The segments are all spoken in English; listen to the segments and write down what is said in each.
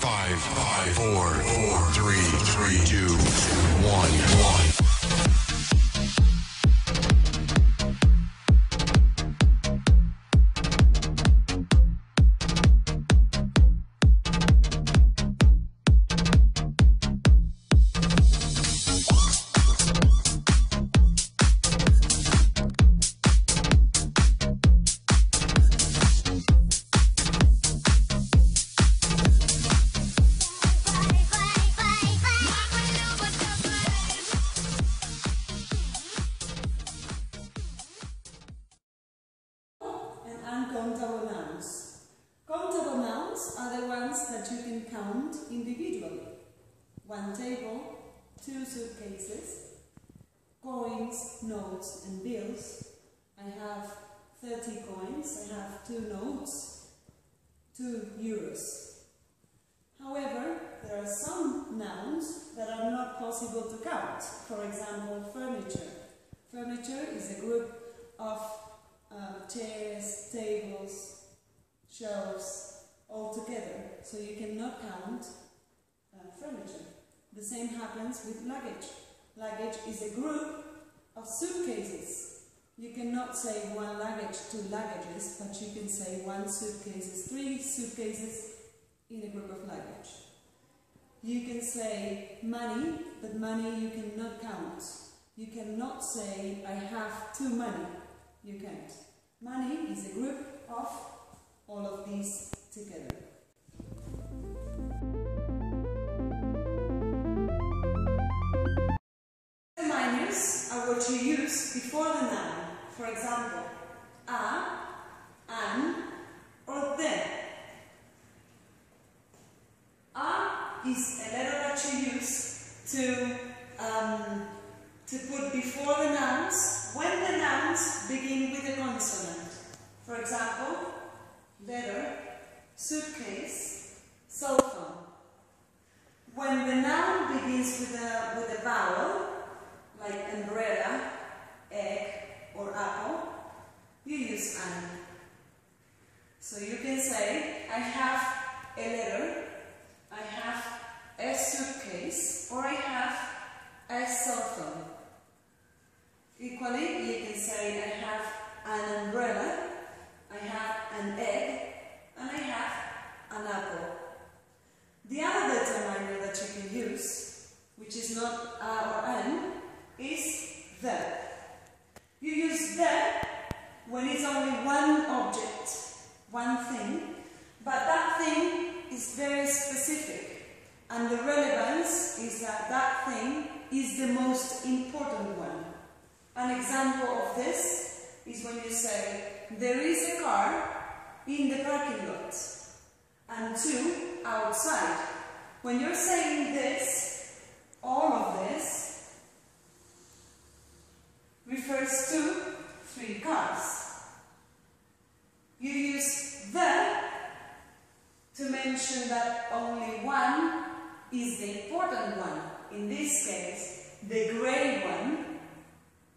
5, 4, 3, 2, 1. Uncountable nouns. Countable nouns are the ones that you can count individually. 1 table, 2 suitcases, coins, notes and bills. I have 30 coins, I have 2 notes, 2 euros. However, there are some nouns that are not possible to count. For example, furniture. Furniture is a group of chairs, tables, shelves, all together. So you cannot count furniture. The same happens with luggage. Luggage is a group of suitcases. You cannot say 1 luggage, 2 luggages, but you can say 1 suitcase, 3 suitcases in a group of luggage. You can say money, but money you cannot count. You cannot say I have 2 money. You can't. Money is a group of all of these together. Minors are what you use before the noun. For example, a, an, or the. A is a letter that you use to put before the nouns when the nouns begin with a consonant. For example, letter, suitcase, cell phone. When the noun begins with a vowel, like umbrella, egg, or apple, you use an. So you can say, I have a letter, I have a suitcase, or I have a cell phone. Equally, you can say, I have an umbrella, I have an egg, and I have an apple. The other determiner that you can use, which is not a or an, is the. You use the when it's only one object, one thing, but that thing is very specific, and the relevance is that that thing is the most important one. An example of this is when you say, there is a car in the parking lot, and 2 outside. When you're saying this, all of this refers to 3 cars. You use the to mention that only one is the important one. In this case, the grey one,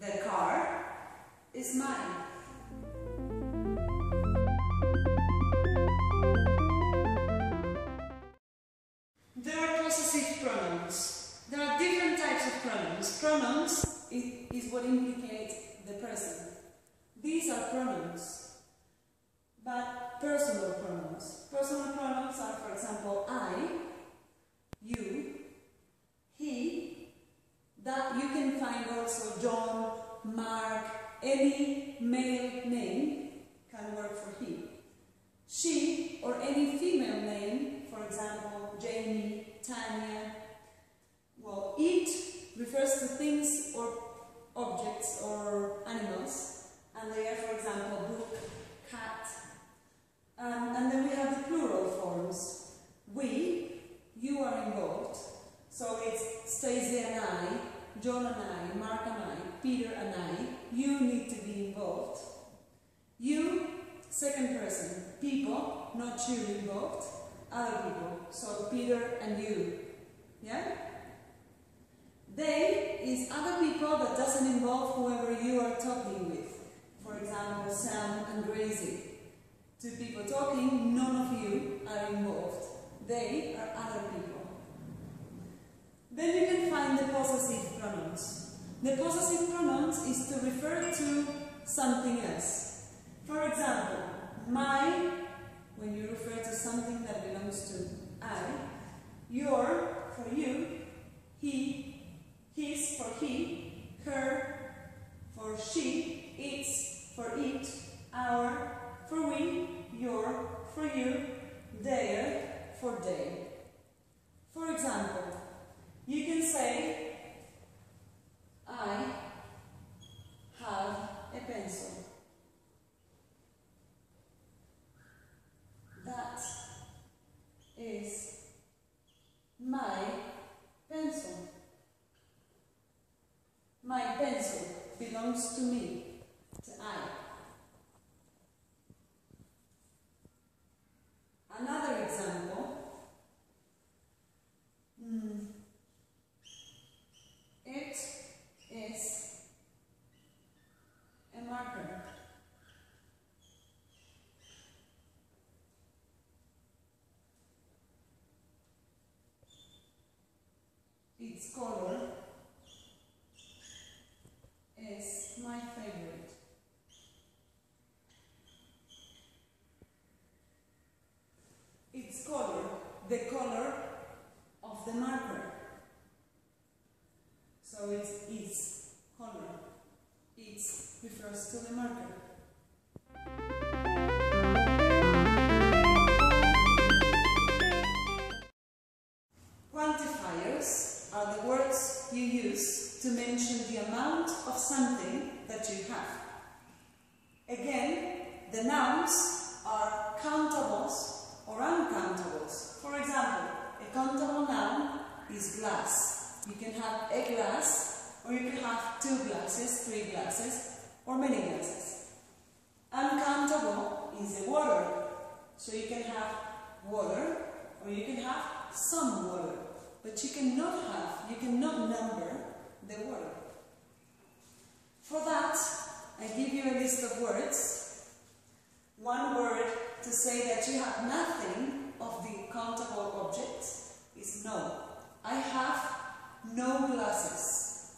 the car, is mine. There are possessive pronouns. There are different types of pronouns. Pronouns is what indicates the person. These are pronouns, but personal pronouns. Personal pronouns are, for example, I, you, he. That you can find also John, Mark, any male name can work for he. She, or any female name, for example, Jamie, Tanya. Well, it refers to things or objects or animals, and they are, for example, book, cat. And then we have the plural forms. We, you are involved. So it's Stacey and I, John and I, Mark and I, Peter and I. You need to be involved. You, second person. People, not you involved. Other people. So Peter and you. Yeah? They is other people that doesn't involve whoever you are talking with. For example, Sam and Gracie. 2 people talking, none of you are involved. They are other people. Then you can find the possessive pronouns. The possessive pronouns is to refer to something else. For example, my, when you refer to something that belongs to I, your for you, he, his for he, her for she, its for it, our for we, your for you, their for they. For example, you can say, I have a pencil. That is my pencil. My pencil belongs to me, to I. Another example. It is a marker. Its color is my favorite. Its color, the color of the marker. So it's its color. Its refers to the marker. Quantifiers are the words you use to mention the amount of something that you have. Again, the nouns are countables or uncountables. For example, a countable noun is glass. You can have a glass, or you can have 2 glasses, 3 glasses, or many glasses. Uncountable is a water. So you can have water, or you can have some water. But you cannot number the water. For that, I give you a list of words. One word to say that you have nothing of the countable object is no. I have no glasses.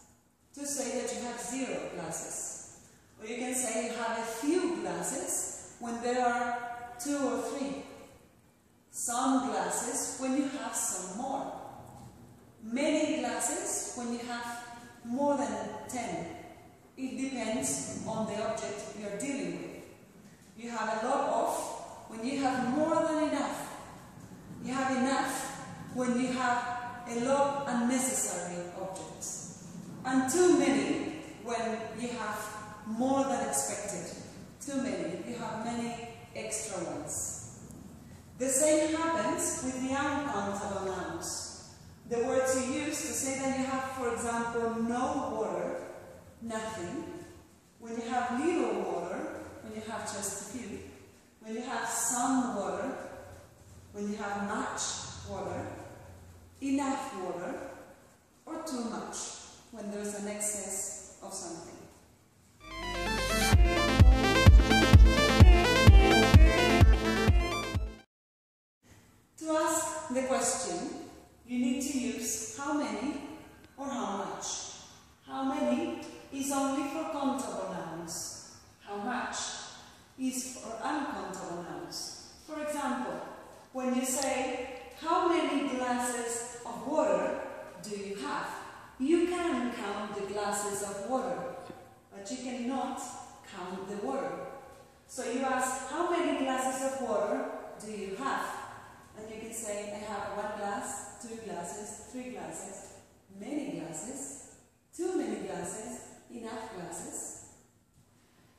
To say that you have 0 glasses. Or you can say you have a few glasses when there are 2 or 3. Some glasses when you have some more. Many glasses when you have more than 10. It depends on the object you are dealing with. You have a lot of when you have more than enough. You have enough when you have a lot of unnecessary objects. And too many when you have more than expected. Too many. You have many extra ones. The same happens with the uncountable nouns. The words you use to say that you have, for example, no water, nothing. When you have little water, when you have just a few. When you have some water, when you have much water, enough water, or too much, when there's an excess of something. To ask the question, you need to use how many or how much. How many is only for countable nouns. How much is for uncountable nouns. For example, when you say, how many glasses of water do you have? You can count the glasses of water, but you cannot count the water. So you ask, how many glasses of water do you have? And you can say, I have 1 glass, 2 glasses, 3 glasses, many glasses, too many glasses, enough glasses.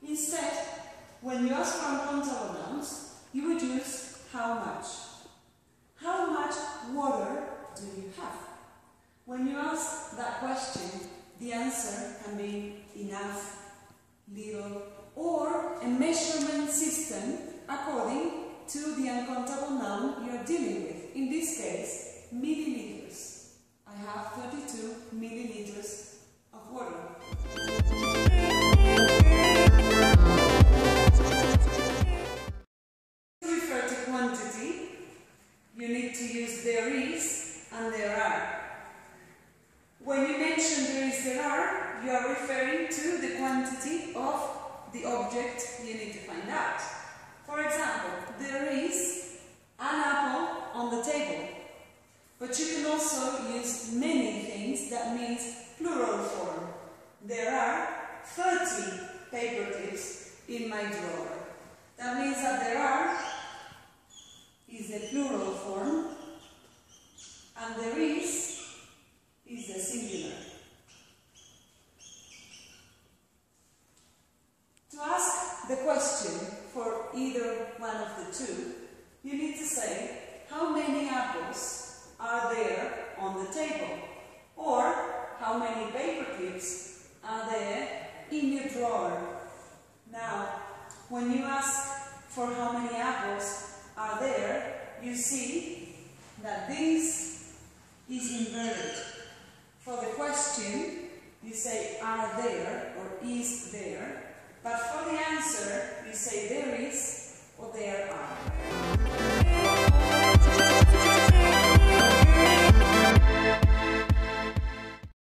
Instead, when you ask for uncountable nouns, you would use how much. How much water do you have? When you ask that question, the answer can be enough, little, or a measurement system according to the uncountable noun you are dealing with. In this case, milliliters. I have 32 milliliters of water. To refer to quantity, you need to use there is and there are. When you mention there is, there are, you are referring to the quantity of the object you need to find out. For example, there is an apple on the table. But you can also use many things, that means plural form. There are 30 paper clips in my drawer. That means that there are is the plural form and there is the singular. To ask the question for either one of the two, you need to say, how many apples are there on the table? Or, how many paper clips are there in your drawer? Now, when you ask for how many apples are there, you see that this is inverted. For the question, you say are there or is there, but for the answer, you say there is or there are.